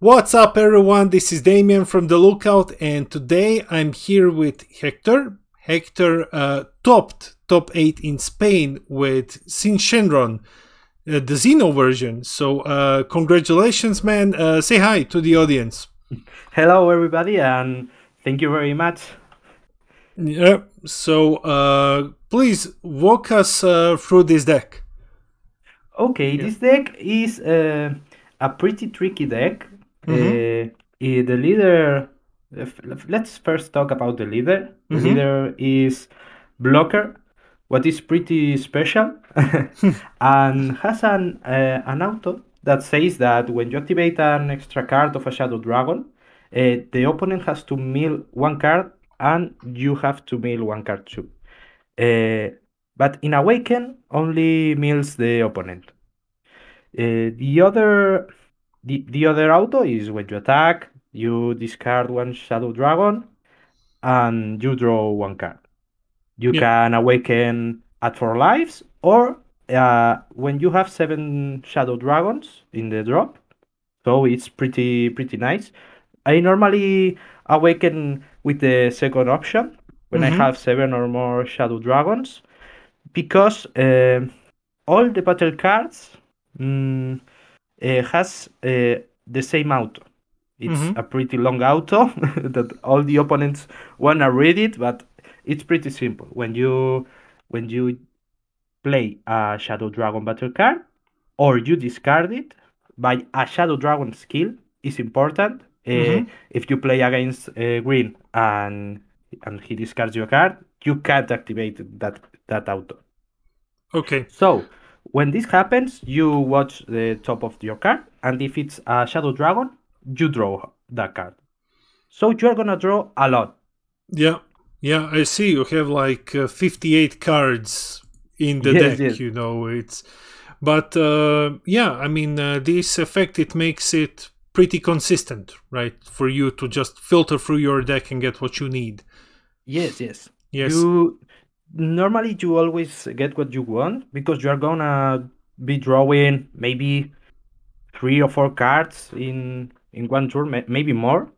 What's up, everyone? This is Damien from The Lookout, and today I'm here with Hector. Hector topped top 8 in Spain with Shenron, the Xeno version. So, congratulations, man. Say hi to the audience. Hello, everybody, and thank you very much. Yeah. So, please walk us through this deck. Okay, this deck is a pretty tricky deck. The leader. Let's first talk about the leader. The leader is Blocker, what is pretty special, and has an auto that says that when you activate an extra card of a Shadow Dragon, the opponent has to mill one card and you have to mill one card too. But in Awaken, only mills the opponent. The other auto is when you attack, you discard one Shadow Dragon, and you draw one card. You can Awaken at 4 lives, or when you have 7 Shadow Dragons in the drop. So it's pretty nice. I normally Awaken with the second option when I have 7 or more Shadow Dragons, because all the battle cards has the same auto. It's a pretty long auto that all the opponents wanna read it, but it's pretty simple. When you play a Shadow Dragon battle card, or you discard it by a Shadow Dragon skill, is important. If you play against green and he discards your card, you can't activate that auto. Okay. So when this happens, you watch the top of your card, and if it's a Shadow Dragon, you draw that card. So you're gonna draw a lot. Yeah, I see. You have like 58 cards in the deck. Yes. You know, but I mean, this effect, it makes it pretty consistent, right? For you to just filter through your deck and get what you need. Yes. Normally you always get what you want, because you are gonna be drawing maybe 3 or 4 cards in one turn, maybe more.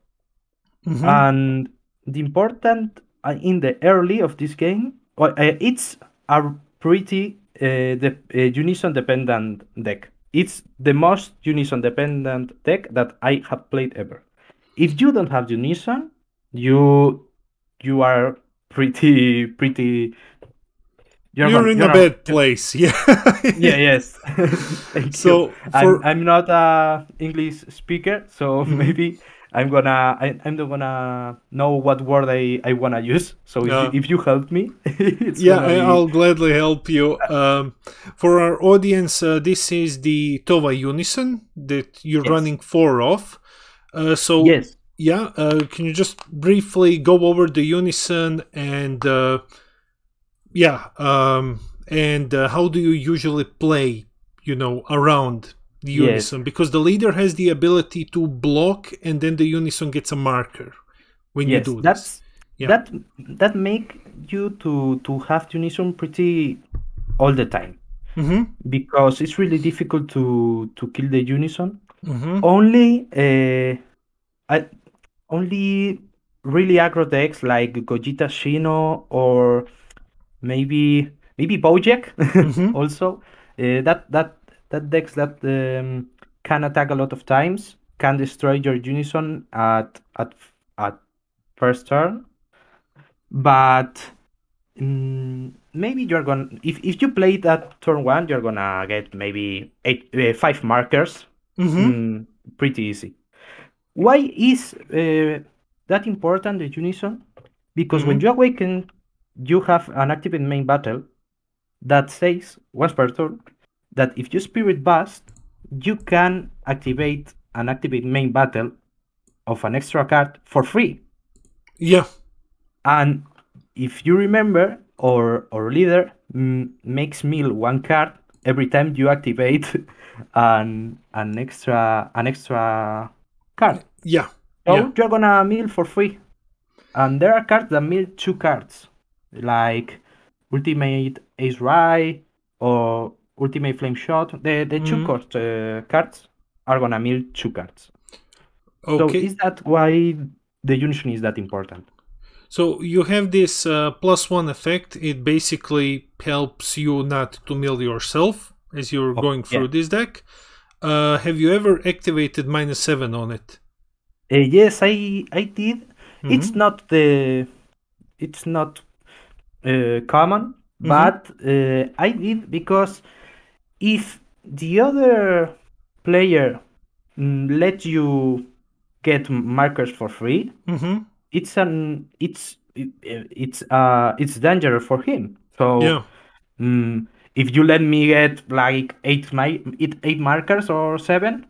And the important in the early of this game, it's a pretty unison dependent deck. It's the most unison dependent deck that I have played ever. If you don't have unison, you are pretty. You're in a bad place. Yeah. Yes. Thank So you. I'm not a English speaker, so maybe I'm not gonna know what word I wanna use. So if you help me, I'll gladly help you. For our audience, this is the Tova Unison that you're running 4 of. So yes. Can you just briefly go over the Unison and how do you usually play, around the Unison? Because the leader has the ability to block, and then the Unison gets a marker when you do this. That make you to have unison pretty all the time, because it's really difficult to kill the unison. Only really aggro decks like Gogeta Xeno, or maybe Bojack also. That decks that can attack a lot of times, can destroy your unison at first turn. But maybe you're gonna, if you play that turn 1, you're gonna get maybe 5 markers. Pretty easy. Why is that important, the unison? Because when you awaken, you have an activate main battle that says once per turn that if you spirit bust, you can activate an activate main battle of an extra card for free. Yeah. And if you remember, our leader makes mill one card every time you activate an extra card. Yeah. So you're gonna mill for free. And there are cards that mill 2 cards, like Ultimate Ace Rai or Ultimate Flame Shot. The 2 cost cards are gonna mill 2 cards. So Okay. is that why the unison is that important? So you have this +1 effect. It basically helps you not to mill yourself as you're going through this deck. Have you ever activated -7 on it? Yes, I did. It's not common, but I did because if the other player lets you get markers for free, it's dangerous for him. So Yeah. if you let me get like eight markers or 7,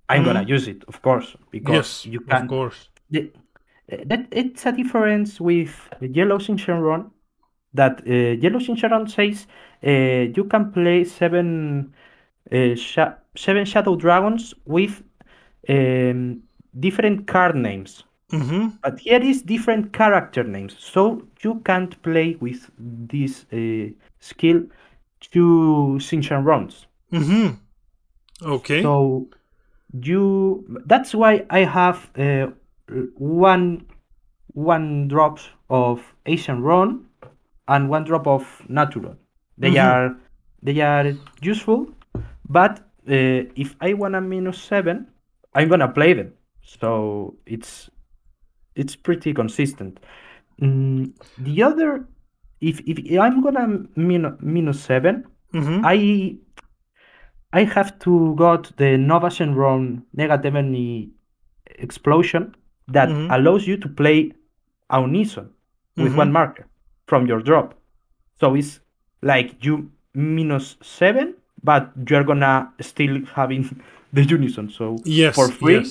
I'm gonna use it, of course, because Yes, you of can. course. That it's a difference with Yellow Shenron. That Yellow Shenron says you can play 7 Shadow Dragons with different card names. But here is different character names, so you can't play with this skill 2 Shenrons. Okay. So that's why I have one drops of Asian Ron and 1 drop of Natural. They are useful, but if I want a -7, I'm gonna play them. So it's pretty consistent. The other, if I'm gonna -7, I have to got the Nova Shenron Negativity Explosion that allows you to play a unison with 1 marker from your drop. So it's like you -7, but you're gonna still having the unison. So for free,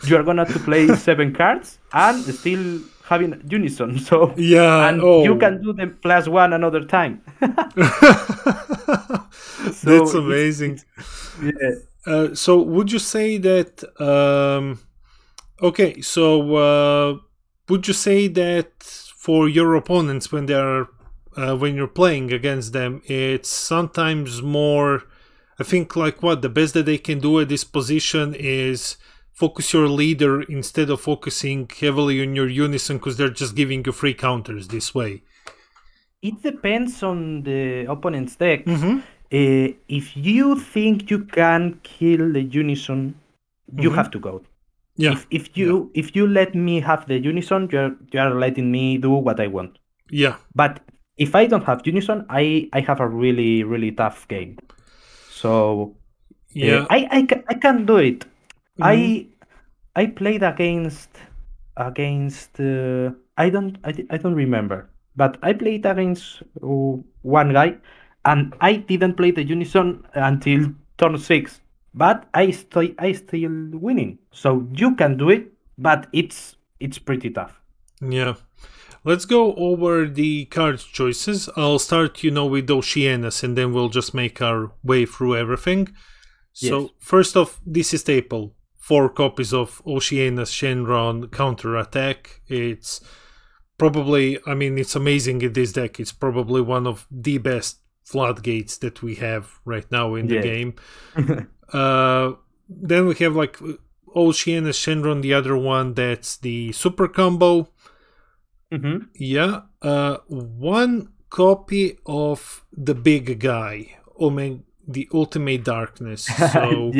you're gonna to play 7 cards and still having unison. So and you can do the +1 another time. That's amazing. So would you say that okay, so would you say that for your opponents when they're when you're playing against them, it's sometimes more, I think, like what the best that they can do at this position is focus your leader instead of focusing heavily on your unison because they're just giving you free counters this way? It depends on the opponent's deck. If you think you can kill the unison, you have to go. Yeah. If you let me have the unison, you're letting me do what I want. Yeah. But if I don't have unison, I have a really, really tough game. So yeah, I can do it. I played against I don't remember, but I played against one guy, and I didn't play the unison until turn 6. But I still winning. So you can do it, but it's pretty tough. Yeah. Let's go over the card choices. I'll start, with Oceanus, and then we'll just make our way through everything. So, first off, this is staple. 4 copies of Oceanus Shenron Counterattack. It's probably, it's amazing in this deck. It's probably one of the best floodgates that we have right now in the game. Then we have like Oceanus Shenron, the other one that's the super combo. Yeah. 1 copy of the big guy, the Ultimate Darkness. So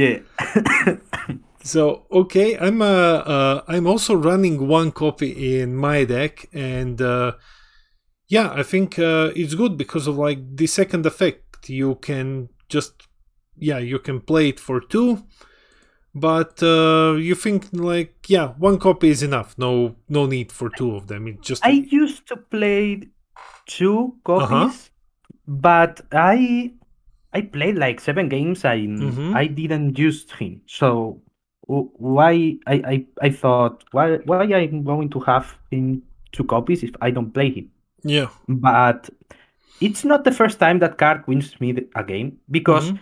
So okay, I'm also running 1 copy in my deck, and I think it's good because of like the second effect. You can just you can play it for 2, but you think like 1 copy is enough. No need for 2 of them. It just I used to play 2 copies, but I played like 7 games. I didn't use him. So why I thought why I'm going to have him 2 copies if I don't play him? Yeah. But it's not the first time that card wins me a game, because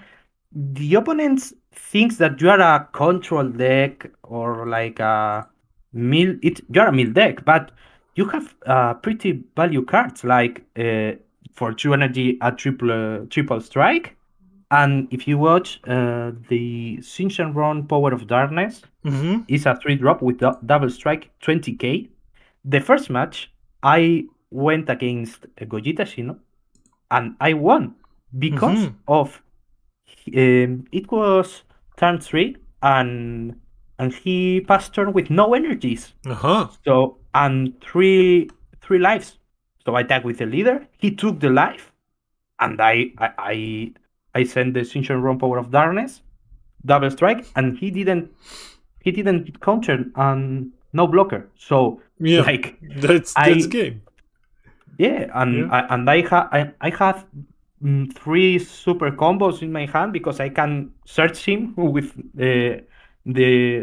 the opponent thinks that you are a control deck or like a mill. You're a mill deck, but you have pretty value cards like for 2 energy a triple strike And if you watch the Shenron Power of Darkness, is a 3-drop with double strike 20k. The first match, I went against Gogeta Xeno, and I won because of it was turn 3, and he passed turn with no energies. So and three lives. So I attacked with the leader. He took the life, and I sent the Shenron Power of Darkness, double strike, and he didn't counter and no blocker. So like that's game. Yeah, and I have 3 super combos in my hand because I can search him with the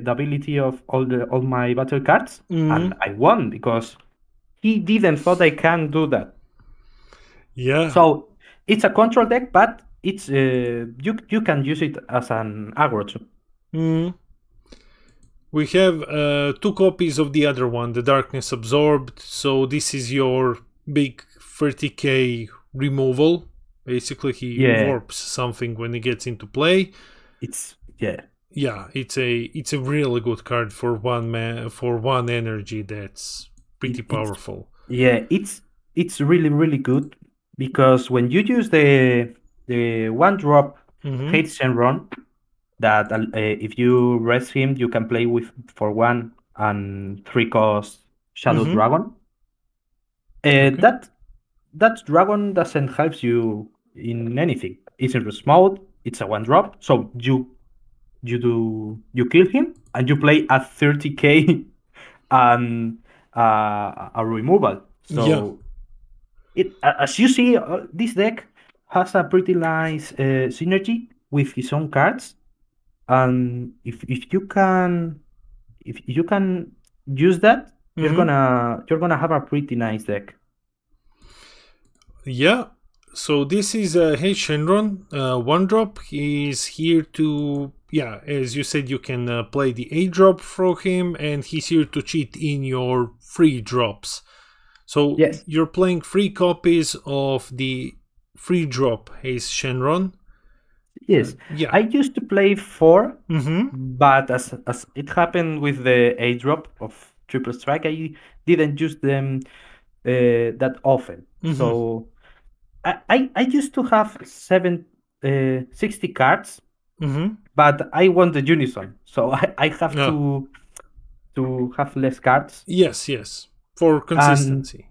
ability of all my battle cards, and I won because he didn't thought I can do that. Yeah. So it's a control deck, but it's you can use it as an aggro too. We have 2 copies of the other one, the Darkness Absorbed. So this is your big 30k removal. Basically, he warps something when he gets into play. It's it's a really good card for one energy. That's pretty powerful. It's really good because when you use the 1-drop Hate Shenron, that if you rest him, you can play with for 1 and 3 cost Shadow Dragon. That dragon doesn't help you in anything. It's in risk mode. It's a 1-drop, so you kill him and you play a 30k and a removal. So as you see, this deck has a pretty nice synergy with his own cards, and if you can use that, you're gonna have a pretty nice deck. Yeah. So this is Hey Shenron, 1-drop. He's here to, as you said, you can play the 8-drop for him, and he's here to cheat in your free drops. So you're playing 3 copies of the free drop Hey Shenron. Yes. I used to play 4, but as it happened with the 8-drop of Triple Strike, I didn't use them that often. So I used to have 60 cards, but I want the Unison, so I have to have less cards. Yes, for consistency.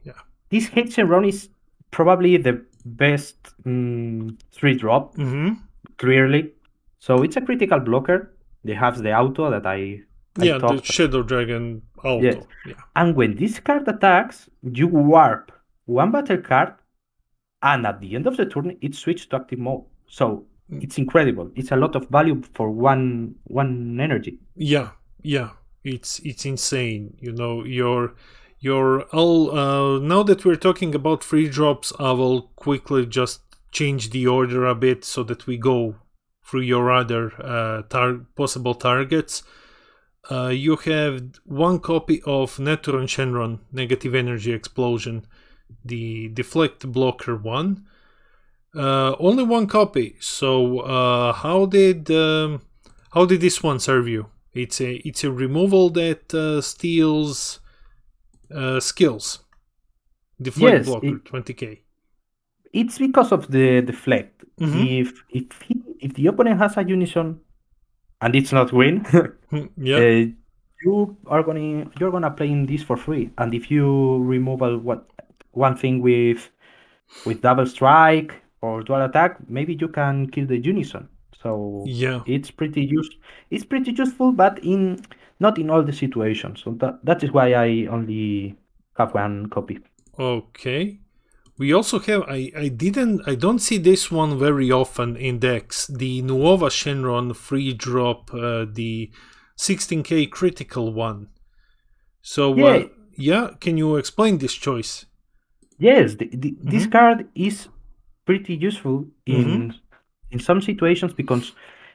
This Hexenron is probably the best 3-drop, clearly. So it's a critical blocker. They have the auto that I the Shadow Dragon auto. And when this card attacks, you warp 1 battle card, and at the end of the turn, it switches to active mode. So it's incredible. It's a lot of value for one energy. Yeah. It's insane. You know, you're all now that we're talking about free drops, I will quickly just change the order a bit so that we go through your other possible targets. You have 1 copy of Neutron Shenron, Negative Energy Explosion, the deflect blocker 1. Only 1 copy. So how did this one serve you? It's a removal that steals skills. Deflect blocker 20k. It's because of the deflect. If the opponent has a Unison and it's not green, you're gonna play in this for free. And if you remove one thing with double strike or dual attack, maybe you can kill the Unison. So it's pretty useful, but not in all the situations. So that is why I only have 1 copy. Okay. We also have I don't see this one very often in decks. The Nuova Shenron free drop, the 16k critical one. So can you explain this choice? Yes, this card is pretty useful in some situations because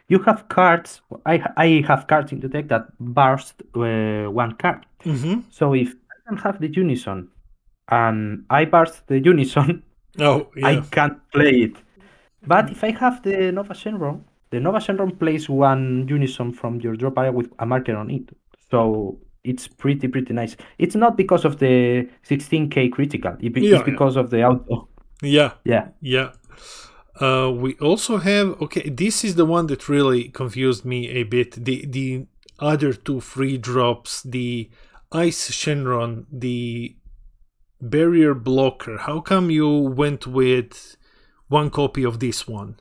you have cards. I have cards in the deck that burst 1 card. So if I don't have the Unison and I burst the Unison, I can't play it. But if I have the Nova Shenron plays one unison from your drop area with a marker on it. So it's pretty nice. It's not because of the 16k critical. It's because of the auto. Yeah. Yeah. Yeah. We also have, okay, this is the one that really confused me a bit. The other two free drops, the Ice Shenron, the Barrier Blocker. How come you went with one copy of this one?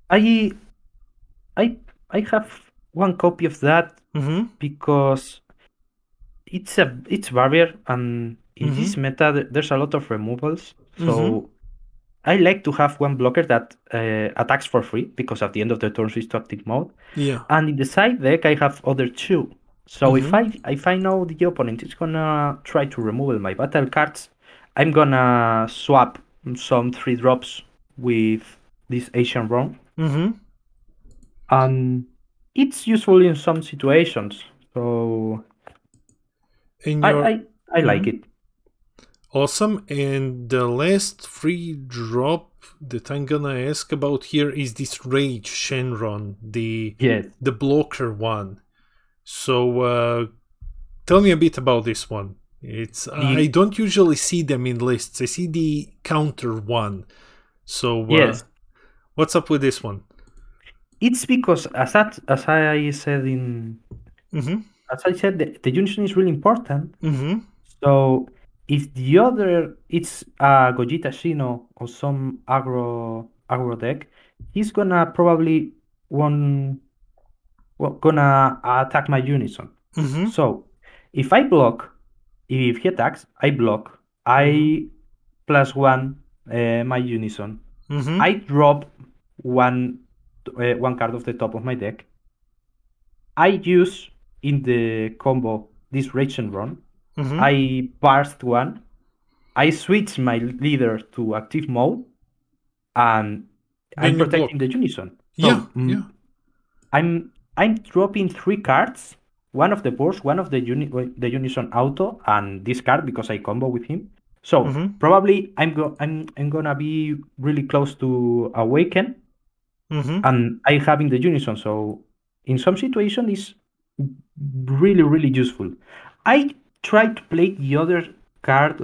I have one copy of that because it's barrier, and in this meta there's a lot of removals. So I like to have one blocker that attacks for free because at the end of the turn switch to active mode. Yeah. And in the side deck I have other two. So if I know the opponent is gonna try to remove my battle cards, I'm gonna swap some 3 drops with this Asian Rome. And it's useful in some situations. So I like it. Awesome. And the last free drop that I'm gonna ask about here is this Rage Shenron, the blocker one. So tell me a bit about this one. I don't usually see them in lists. I see the counter one. So what's up with this one? It's because as I said the unison is really important. So if the other it's a Gogeta Xeno or some aggro deck, he's gonna probably gonna attack my unison. So if I block, if he attacks, I block. I +1 my unison. I drop one card off the top of my deck. I use in the combo this Rage and Run. I burst one. I switch my leader to active mode, and I'm protecting the unison. So, I'm dropping 3 cards. One of the burst, one of the unison auto, and this card because I combo with him. So probably I'm gonna be really close to awaken, and I having the unison. So in some situation is really useful. I try to play the other card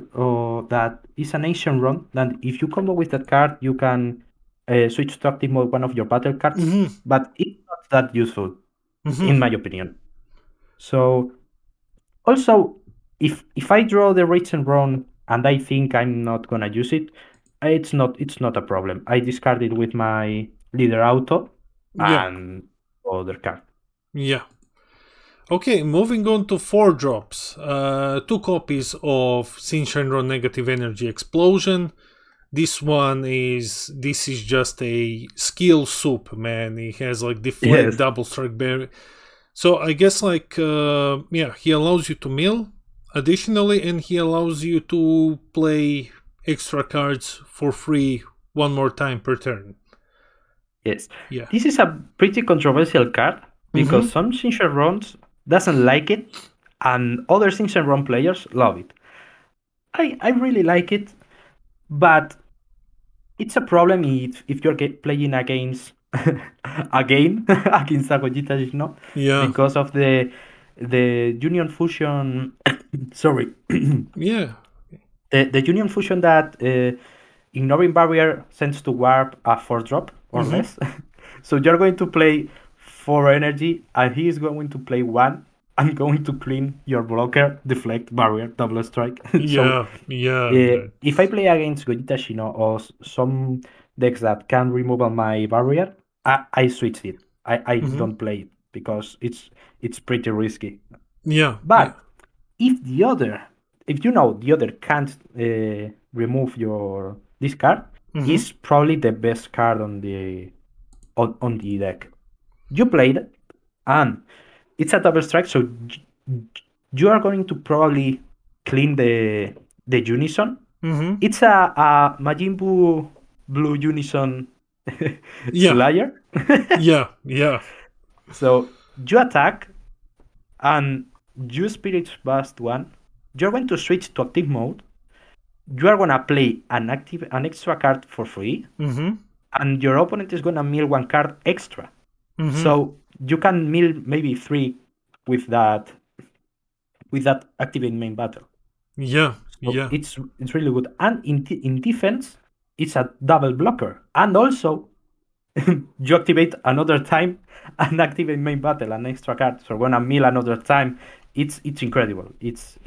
that is an ancient run. That if you combo with that card, you can switch to active mode one of your battle cards, but it's not that useful in my opinion. So also, if I draw the Rage and Run and I think I'm not gonna use it, it's not a problem. I discard it with my leader auto and other card. Yeah. Okay, moving on to 4 drops. 2 copies of Shenron Negative Energy Explosion. This is just a skill soup, man. He has like deflect, double strike barrier. So I guess he allows you to mill additionally, and he allows you to play extra cards for free one more time per turn. Yes. Yeah. This is a pretty controversial card because some Shenrons doesn't like it and other Shenron players love it. I really like it, but it's a problem if you're playing against against a Gogeta Xeno because of the Union Fusion. Sorry. The Union Fusion that ignoring barrier sends to warp a 4-drop or less. So you're going to play 4 energy and he is going to play 1. I'm going to clean your blocker, deflect, barrier, double strike. If I play against Gogeta Xeno or some decks that can remove my barrier, I switch it. I don't play it because it's pretty risky. But if the other can't remove this card, is probably the best card on the deck. You played it, and it's a double strike, so you are going to probably clean the unison. It's a Majin Buu blue unison Slayer. So you attack and you Spirit Blast 1. You're going to switch to active mode. You are gonna play an extra card for free. and your opponent is gonna mill one card extra. So you can mill maybe 3 with that activate main battle. Yeah, So yeah. it's really good. And in defense, it's a double blocker. And also, you activate another time and activate main battle, an extra card. So when I mill another time, it's incredible. It's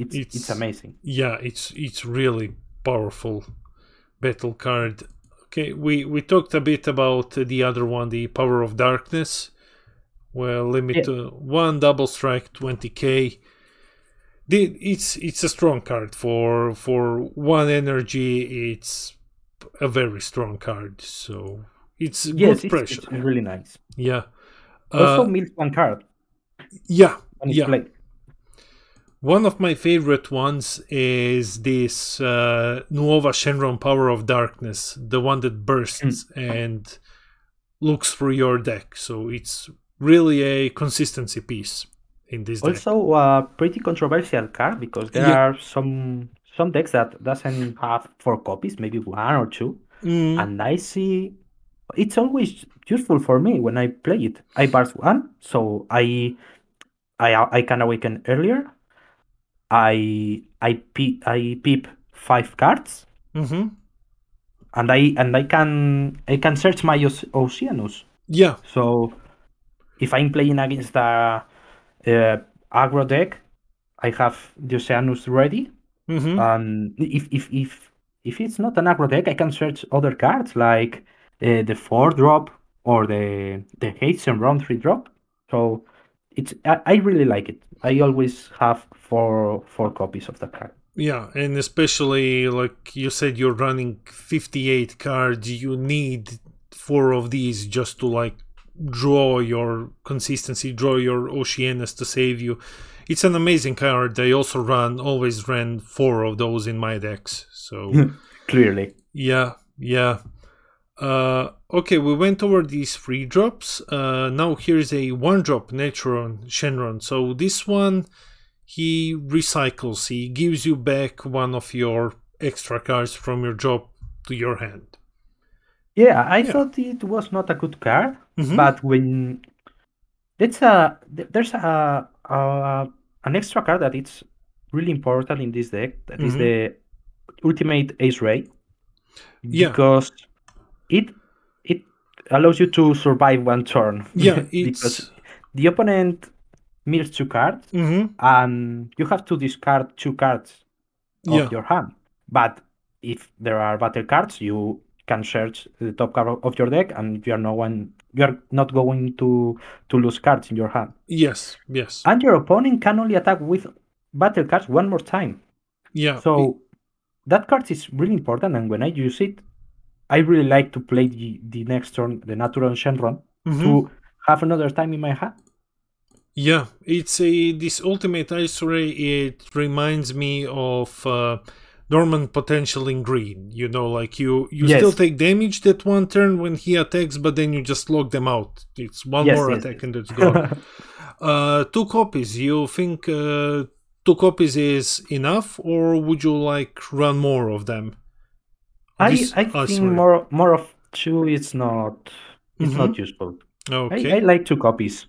amazing. Yeah, it's really powerful battle card. Okay, we talked a bit about the other one, the Power of Darkness. Well, limit to 1 double strike, 20k. It's a strong card for 1 energy. It's a very strong card, so it's good pressure. It's really nice. Yeah. Also mills 1 card. Yeah, when it's played. One of my favorite ones is this Nuova Shenron Power of Darkness, the one that bursts and looks through your deck. So it's really a consistency piece in this deck. Also a pretty controversial card, because there are some decks that doesn't have 4 copies, maybe 1 or 2. And I see it's always useful for me when I play it. I burst 1, so I can awaken earlier. I peep 5 cards, and I can search my Oceanus. Yeah. So if I'm playing against a aggro deck, I have the Oceanus ready. And if it's not an aggro deck, I can search other cards like the 4-drop or the Xeno 3-drop. So I really like it. I always have four copies of the card. Yeah, and especially like you said, you're running 58 cards. You need 4 of these just to like draw your consistency, draw your Oceanus to save you. It's an amazing card. I also always ran 4 of those in my decks. So clearly, yeah. Okay, we went over these 3 drops. Now here's a 1-drop Shenron. So this one, he recycles. He gives you back one of your extra cards from your drop to your hand. Yeah, I thought it was not a good card, but when there's an extra card that it's really important in this deck. That is the Ultimate Ace Ray. Because it allows you to survive 1 turn. Yeah, because the opponent mills 2 cards, and you have to discard 2 cards of your hand. But if there are battle cards, you can search the top card of your deck, and you're not going to lose cards in your hand. Yes. And your opponent can only attack with battle cards 1 more time. Yeah. So that card is really important, and when I use it, I really like to play the next turn, the natural Shenron, to have another time in my hand. Yeah, it's this Ultimate Ice Ray. It reminds me of Dormant Potential in green. You know, like you still take damage that 1 turn when he attacks, but then you just lock them out. It's one more attack and it's gone. 2 copies. You think 2 copies is enough, or would you like run more of them? I think more of 2 is not useful. Okay. I like 2 copies.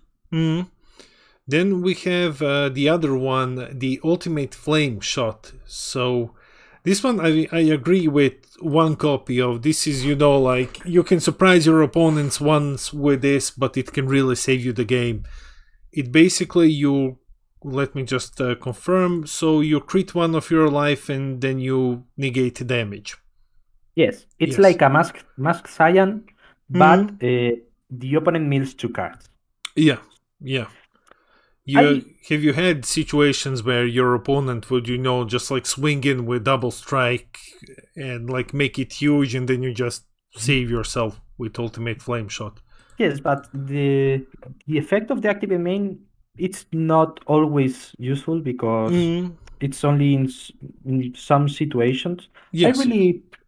Then we have the other one, the Ultimate Flame Shot. So this one I agree with 1 copy of. This is, you know, like you can surprise your opponents once with this, but it can really save you the game. It basically let me just confirm. So you crit 1 of your life and then you negate damage. Yes, it's like a Mask Scion, but the opponent mills 2 cards. Yeah. Have you had situations where your opponent would, you know, just like swing in with double strike and like make it huge, and then you just save yourself with Ultimate Flame Shot? Yes, but the effect of the activate main, it's not always useful, because it's only in some situations. Yes.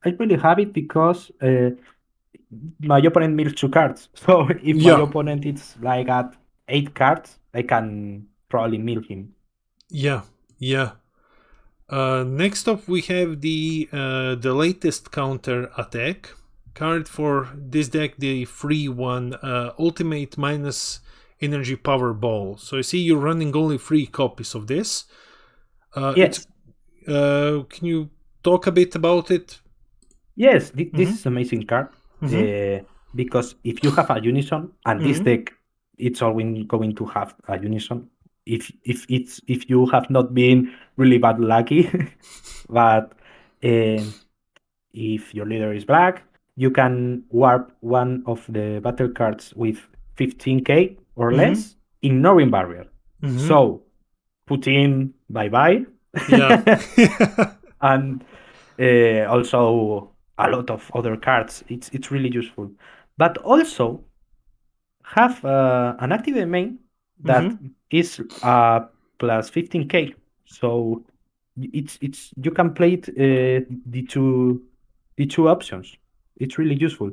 I really have it because my opponent mills 2 cards. So if my opponent is like at 8 cards, I can probably mill him. Yeah. Next up, we have the latest counter attack. card for this deck, the free one, Ultimate minus Energy Power Ball. So I see you're running only 3 copies of this. Yes. Can you talk a bit about it? Yes, this is an amazing card. Because if you have a Unison, and this deck, it's always going to have a Unison. If you have not been really bad lucky, but if your leader is black, you can warp one of the battle cards with 15k or less, ignoring barrier. So put in bye-bye. Yeah. And also a lot of other cards. It's really useful. But also have an active main that is plus 15k. So it's you can play it the two options. It's really useful.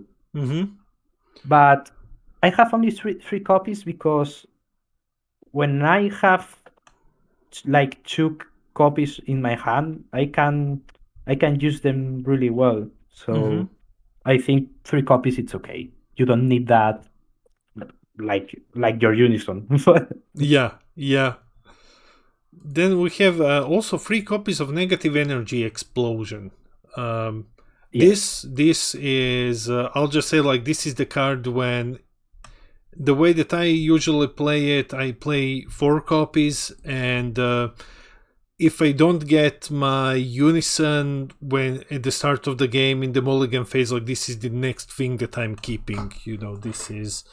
But I have only three copies because when I have like 2 copies in my hand, I can use them really well. So I think 3 copies it's okay. You don't need that like your Unison. Yeah. Then we have also 3 copies of Negative Energy Explosion. This is I'll just say, like, this is the card when the way that I usually play it, I play 4 copies, and if I don't get my Unison when at the start of the game in the mulligan phase, like, this is the next thing that I'm keeping. You know, this is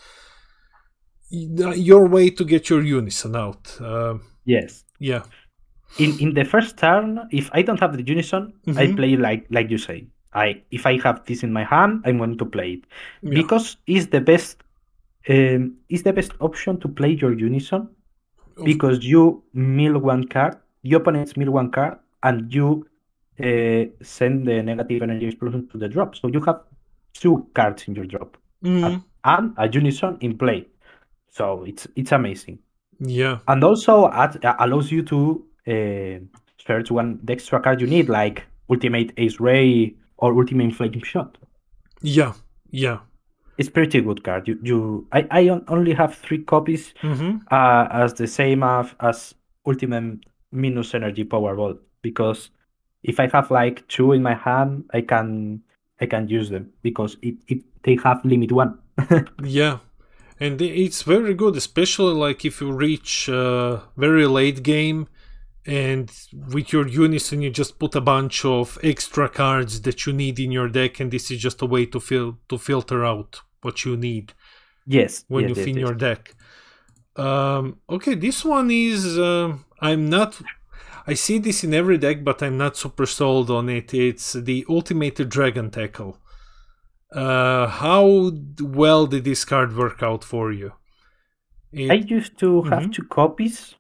your way to get your Unison out. Yes. Yeah. In the first turn, if I don't have the Unison, I play like you say. If I have this in my hand, I'm going to play it because it's the best option to play your Unison, because you mill 1 card, the opponents mill 1 card, and you send the Negative Energy Explosion to the drop. So you have 2 cards in your drop and a Unison in play. So it's amazing. Yeah. And also allows you to search the extra card you need, like Ultimate Ace Ray or Ultimate Flame Shot. Yeah. It's pretty good card. I only have 3 copies as the same as Ultimate minus Energy Powerball, because if I have like 2 in my hand, I can use them because they have limit 1. Yeah. And it's very good, especially like if you reach very late game and with your Unison you just put a bunch of extra cards that you need in your deck, and this is just a way to filter out what you need. Yes. When you fill your deck. Okay, this one is I see this in every deck, but I'm not super sold on it. It's the Ultimate Dragon Tackle. How well did this card work out for you? I used to have 2 copies,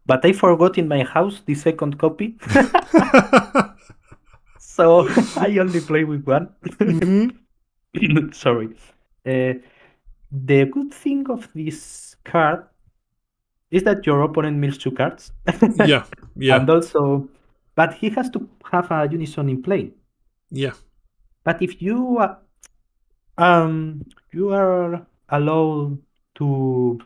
but I forgot in my house the second copy. So I only play with 1. Sorry. The good thing of this card is that your opponent mills 2 cards. Yeah. And also, but he has to have a Unison in play. Yeah. But if you are allowed to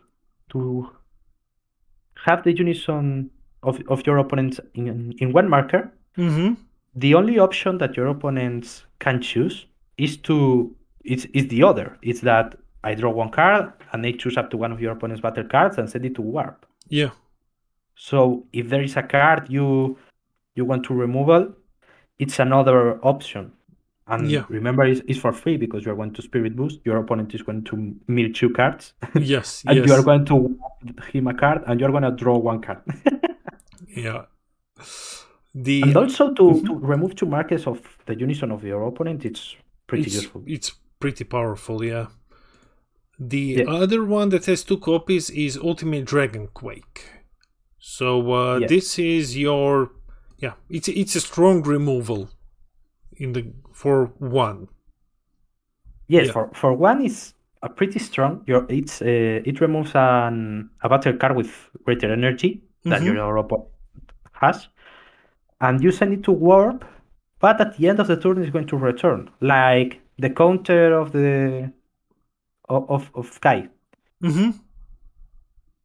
have the Unison of your opponents in 1 marker, the only option that your opponents can choose is the other. It's that I draw 1 card and I choose up to 1 of your opponent's battle cards and send it to warp. Yeah. So if there is a card you want to removal, it's another option. And remember, it's for free because you're going to Spirit Boost. Your opponent is going to mill 2 cards. Yes. And you are going to warp him a card, and you're going to draw 1 card. Yeah. And also to remove 2 markers of the Unison of your opponent, it's pretty useful. It's pretty powerful, yeah. The other one that has 2 copies is Ultimate Dragon Quake. So this is your it's a strong removal for 1. Yes, for 1 is a pretty strong. It removes a battle card with greater energy that your opponent has, and you send it to warp. but at the end of the turn it's going to return, like the counter of the of Sky.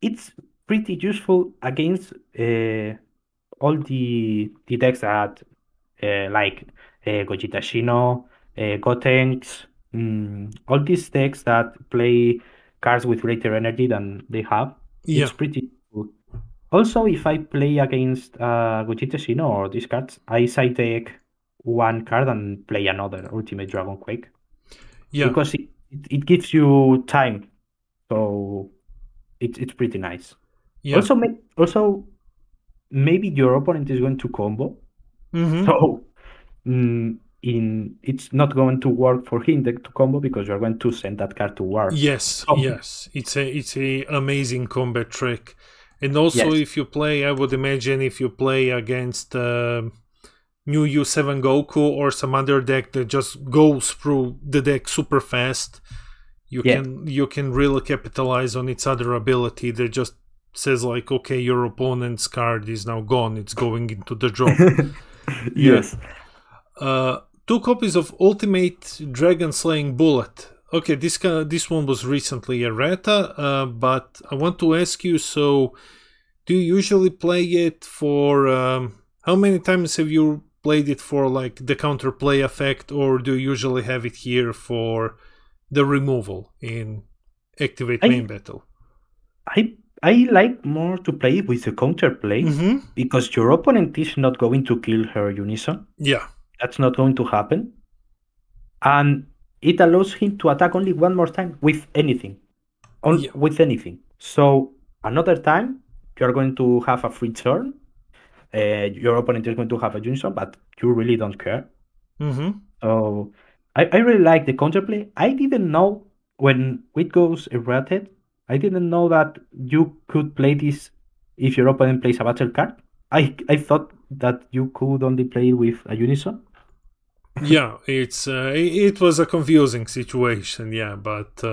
It's pretty useful against all the decks that like Gogeta Xeno, Gotenks, all these decks that play cards with greater energy than they have. Yeah. It's pretty good. Also, if I play against Gogeta Xeno or these cards, I side deck one card and play another Ultimate Dragon Quake. Yeah. Because it gives you time. So it's pretty nice. Yeah. Also, maybe your opponent is going to combo. So it's not going to work for him to combo because you're going to send that card to war. Yes, yes, it's a amazing combat trick, and also if you play, I would imagine if you play against new U7 Goku or some other deck that just goes through the deck super fast, you can really capitalize on its other ability that just says like, okay, your opponent's card is now gone, it's going into the draw. Yes. 2 copies of Ultimate Dragon Slaying Bullet. Okay, this one was recently errata, but I want to ask you, so do you usually play it for how many times have you played it for like the counterplay effect, or do you usually have it here for the removal in Activate Main Battle? I like more to play it with the counterplay because your opponent is not going to kill her Unison. Yeah. That's not going to happen. And it allows him to attack only one more time with anything. With anything. So another time, you're going to have a free turn. Your opponent is going to have a Unison, but you really don't care. So I really like the counterplay. I didn't know when it goes errated, I didn't know that you could play this if your opponent plays a battle card. I thought that you could only play with a Unison. Yeah, it was a confusing situation, but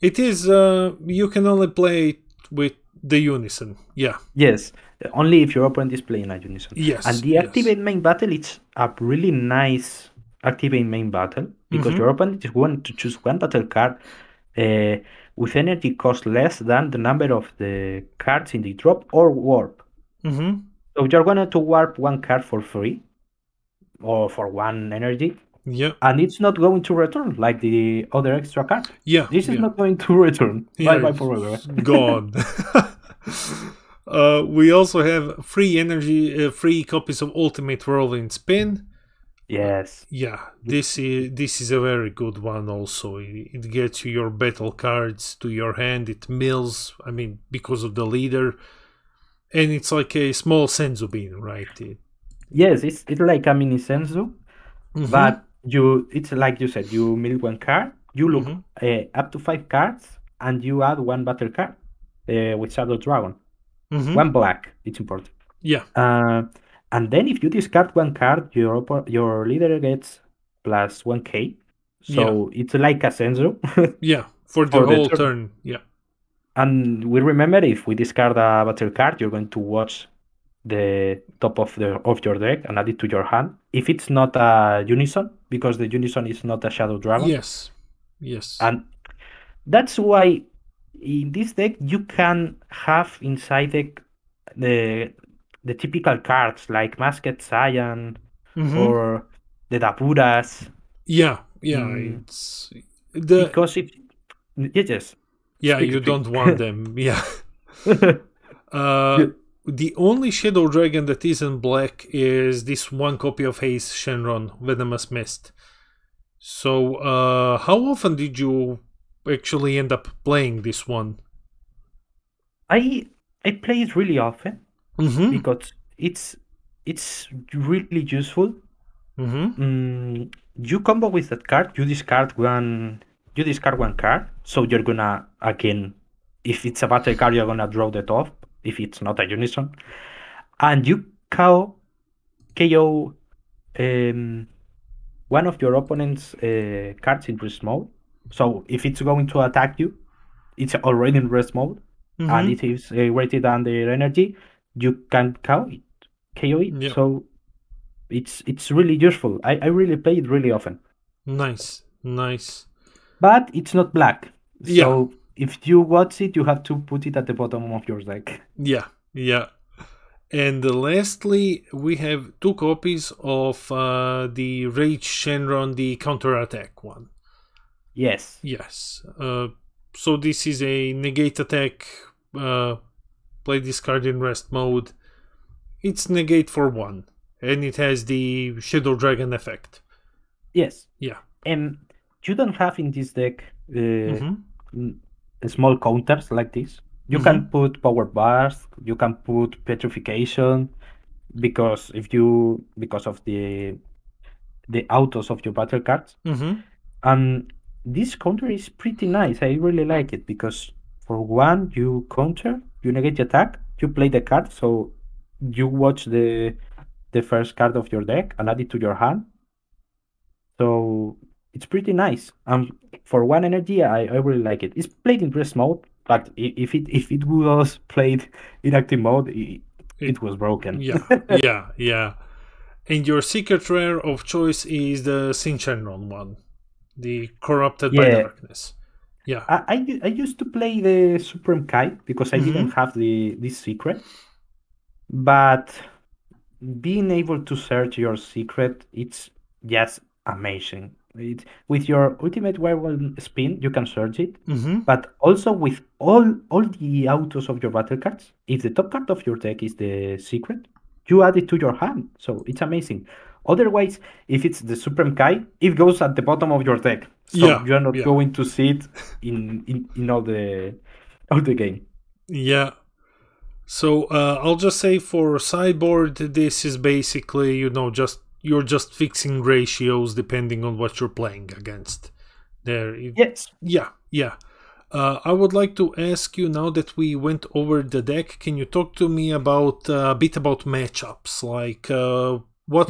it is you can only play it with the Unison. Yes, only if your opponent is playing a Unison. Yes, and the Activate Main Battle, it's a really nice Activate Main Battle because your opponent is going to choose one battle card with energy cost less than the number of the cards in the drop or warp. So you're going to warp one card for free or for 1 energy. And it's not going to return like the other extra card. This is not going to return. Bye forever. God. We also have free copies of Ultimate Whirlwind Spin. Yes. This is a very good one also. It gets you your battle cards to your hand. It mills, because of the leader. And it's like a small Senzu Bean, right? Yes, it's like a mini Senzu. But it's like you said, you mill 1 card, you look up to 5 cards, and you add 1 battle card with Shadow Dragon. 1 black, it's important. And then if you discard 1 card, your leader gets plus 1k. So it's like a Senzu. For the whole turn. And we remember if we discard a battle card, you're going to watch the top of your deck and add it to your hand. If it's not a Unison, because the Unison is not a Shadow Dragon. Yes. And that's why in this deck you can have inside deck the typical cards like Masked Saiyan or the Dapuras. It's because if you don't want them. The only Shadow Dragon that isn't black is this 1 copy of Haze Shenron, Venomous Mist. So, how often did you actually end up playing this one? I play it really often because it's really useful. You combo with that card, you discard one card, so you're gonna, again, if it's a battle card, you're gonna draw the top. If it's not a Unison, and you KO one of your opponent's cards in rest mode. So if it's going to attack you, it's already in rest mode, and it is rated under energy. You can KO it. So It's really useful. I really play it really often. Nice. But it's not black. Yeah. So if you watch it, you have to put it at the bottom of your deck. Yeah. And lastly, we have 2 copies of the Rage Shenron, the counterattack one. Yes. So this is a negate attack, play discard in rest mode. It's negate for 1, and it has the Shadow Dragon effect. Yes. Yeah. And you don't have in this deck small counters like this. You can put power burst, you can put petrification, because of the autos of your battle cards. And this counter is pretty nice. I really like it because for 1 you counter, you negate the attack, you play the card, so you watch the first card of your deck and add it to your hand. So it's pretty nice. For 1 energy, I really like it. It's played in rest mode, but if it was played in active mode, it was broken. Yeah. And your secret rare of choice is the Shenron one, the Corrupted by Darkness. Yeah. I used to play the Supreme Kai because I didn't have this secret. But being able to search your secret, it's just amazing. With your ultimate werewolf spin, you can search it, but also with all the autos of your battle cards, if the top card of your deck is the secret, you add it to your hand. So it's amazing. Otherwise, if it's the Supreme Kai, it goes at the bottom of your deck. So you're not going to see it in all the game. Yeah. So I'll just say for sideboard, this is basically, you're just fixing ratios depending on what you're playing against. Yes. Yeah. I would like to ask you, now that we went over the deck, can you talk to me about a bit about matchups? Like, what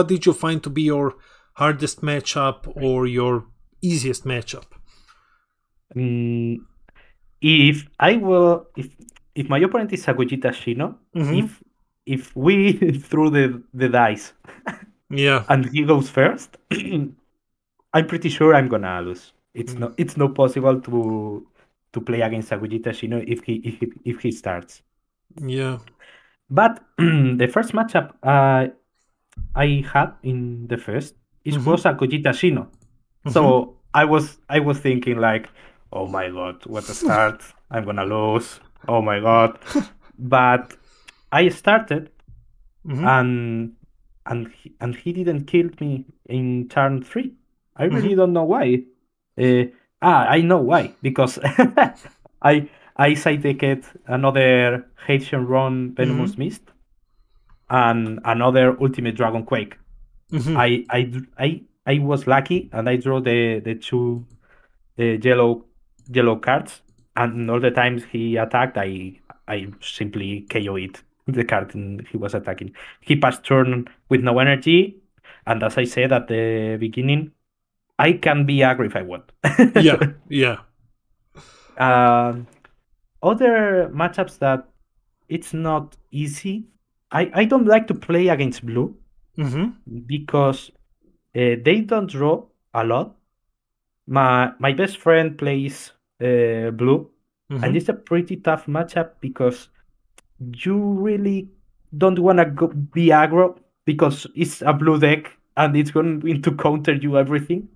did you find to be your hardest matchup or your easiest matchup? If my opponent is a Gogeta Xeno, if we threw the dice, and he goes first, I'm pretty sure I'm gonna lose. It's not possible to play against a Gogeta Xeno if he starts. Yeah. But the first matchup I had in the first was a Gogeta Xeno. So I was thinking like, oh my god, what a start! I'm gonna lose. Oh my god! But I started, and he didn't kill me in turn 3. I really don't know why. I know why, because I side-decked another Shenron Venomous Mist and another Ultimate Dragon Quake. I was lucky and I drew the 2 yellow cards, and all the times he attacked, I simply KO'd the card he was attacking. He passed turn with no energy, and as I said at the beginning, I can be aggro if I want. Yeah. Other matchups that it's not easy. I don't like to play against blue because they don't draw a lot. My best friend plays blue, and it's a pretty tough matchup because you really don't want to be aggro because it's a blue deck and it's going to counter you everything,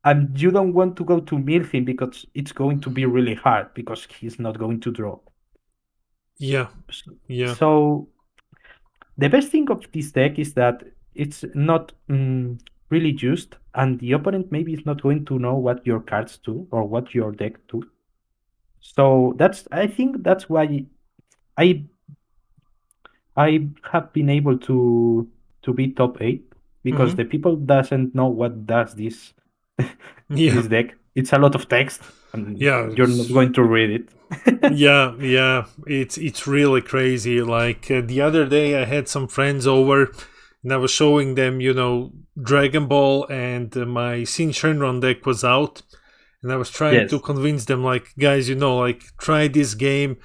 and you don't want to go to mill him because it's going to be really hard because he's not going to draw. Yeah. So the best thing of this deck is that it's not really used, and the opponent maybe is not going to know what your cards do or what your deck do. So I think that's why I have been able to be top 8, because the people doesn't know what does this this deck. It's a lot of text, and you're not going to read it. Yeah, it's really crazy. Like the other day I had some friends over and I was showing them, Dragon Ball, and my Shenron deck was out, and I was trying to convince them, like, guys, try this game.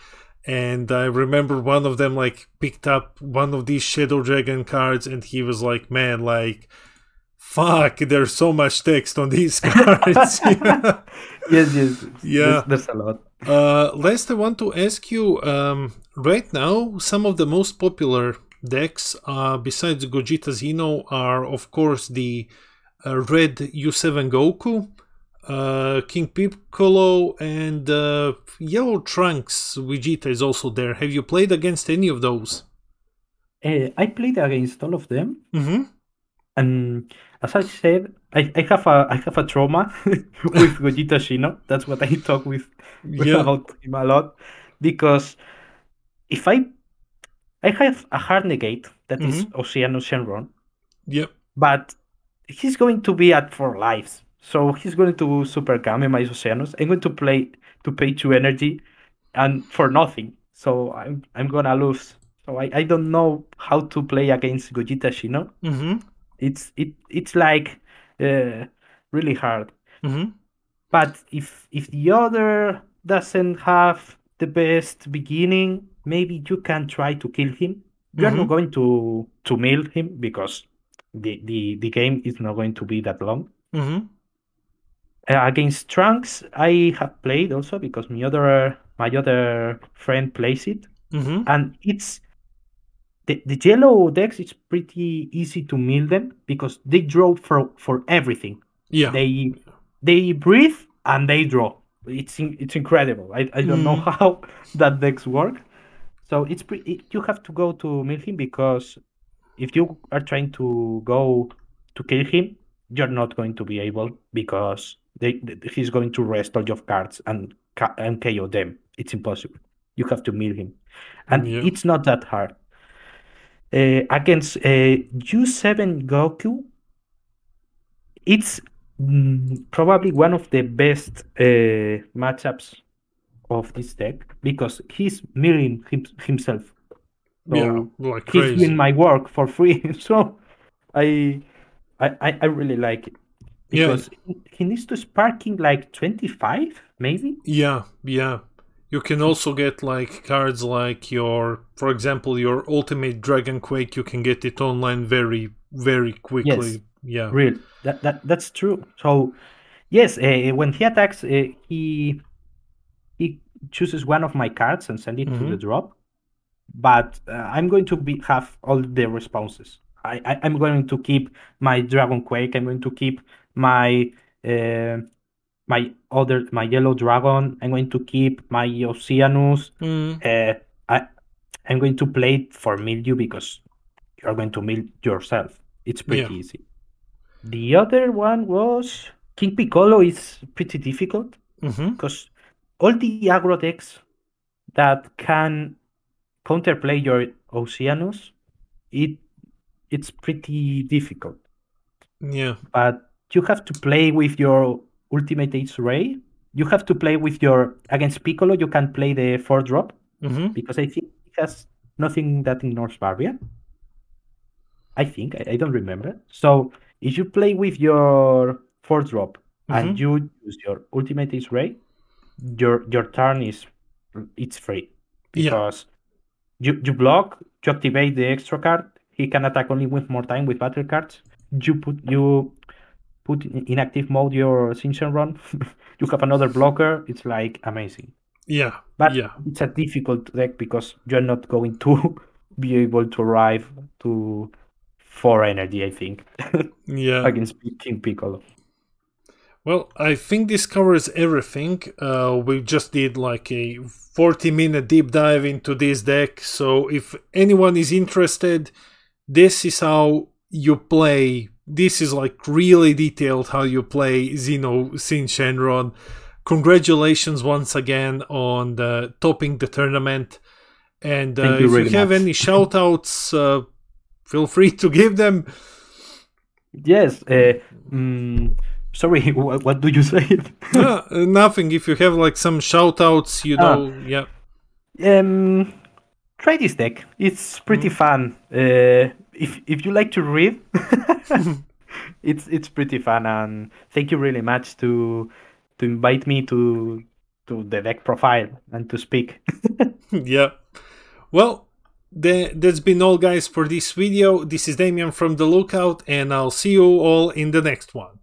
And I remember one of them like picked up one of these Shadow Dragon cards, and he was like, "Man, like, fuck, there's so much text on these cards." Yes. Yeah. There's a lot. Last, I want to ask you, right now, some of the most popular decks, besides Gogeta Xeno, are, of course, the red U7 Goku, King Piccolo, and Yellow Trunks Vegeta is also there. Have you played against any of those? I played against all of them, Mm-hmm. and as I said, I have a trauma with Gogeta Shino. That's what I talk with Yeah. about him a lot, because if I have a hard negate that is Oceano Shenron, Yep. but he's going to be at 4 lives. So he's going to super Kame my Oceanos. I'm going to pay 2 energy and for nothing. So I'm gonna lose. So I don't know how to play against Gogeta Shino. Mm-hmm. It's like really hard. Mm-hmm. But if the other doesn't have the best beginning, maybe you can try to kill him. You're not going to mill him because the game is not going to be that long. Mm-hmm. Against Trunks, I have played also because my other friend plays it, Mm-hmm. and it's the yellow decks. It's pretty easy to mill them because they draw for everything. Yeah. They breathe and they draw. It's incredible. I don't know how that decks work. So you have to go to mill him because if you are trying to go to kill him, you're not going to be able because he's going to rest all your cards and KO them. It's impossible. You have to mill him, and it's not that hard. Against U7 Goku, it's probably one of the best matchups of this deck because he's milling himself. So like he's crazy. doing my work for free. So I really like it because he needs to sparking like 25 maybe. Yeah. You can also get like cards like for example, your Ultimate Dragon Quake. You can get it online very, very quickly. Yes, yeah. Real. That's true. So yes, when he attacks, he chooses one of my cards and send it to the drop. But I'm going to have all the responses. I'm going to keep my Dragon Quake. I'm going to keep my my Yellow Dragon. I'm going to keep my Oceanus. I'm going to play it for mill you because you're going to mill yourself. It's pretty easy. The other one was King Piccolo is pretty difficult because all the aggro decks that can counterplay your Oceanus, it's pretty difficult. Yeah. But you have to play with your Ultimate Ace Ray. You have to play with your against Piccolo. You can play the 4-drop because I think it has nothing that ignores Barrier. I think I don't remember. So if you play with your 4-drop and you use your Ultimate Ace Ray, your turn it's free because you block, you activate the extra card. He can attack only with more time with battle cards. You put in inactive mode your Shenron. You have another blocker. It's like amazing. Yeah. But it's a difficult deck because you're not going to be able to arrive to 4 energy, I think. Against King Piccolo. Well, I think this covers everything. We just did like a 40-minute deep dive into this deck. So if anyone is interested, this is how you play. This is like really detailed how you play Xeno Sin Shenron. Congratulations once again on topping the tournament. And if you have any shout outs, feel free to give them. Yes. Sorry, what do you say? Nothing. If you have like some shout outs, try this deck. It's pretty fun. If you like to read, it's pretty fun. And thank you really much to invite me to to the deck profile and to speak. Yeah. Well, that's been all, guys, for this video. This is Damien from The Lookout, and I'll see you all in the next one.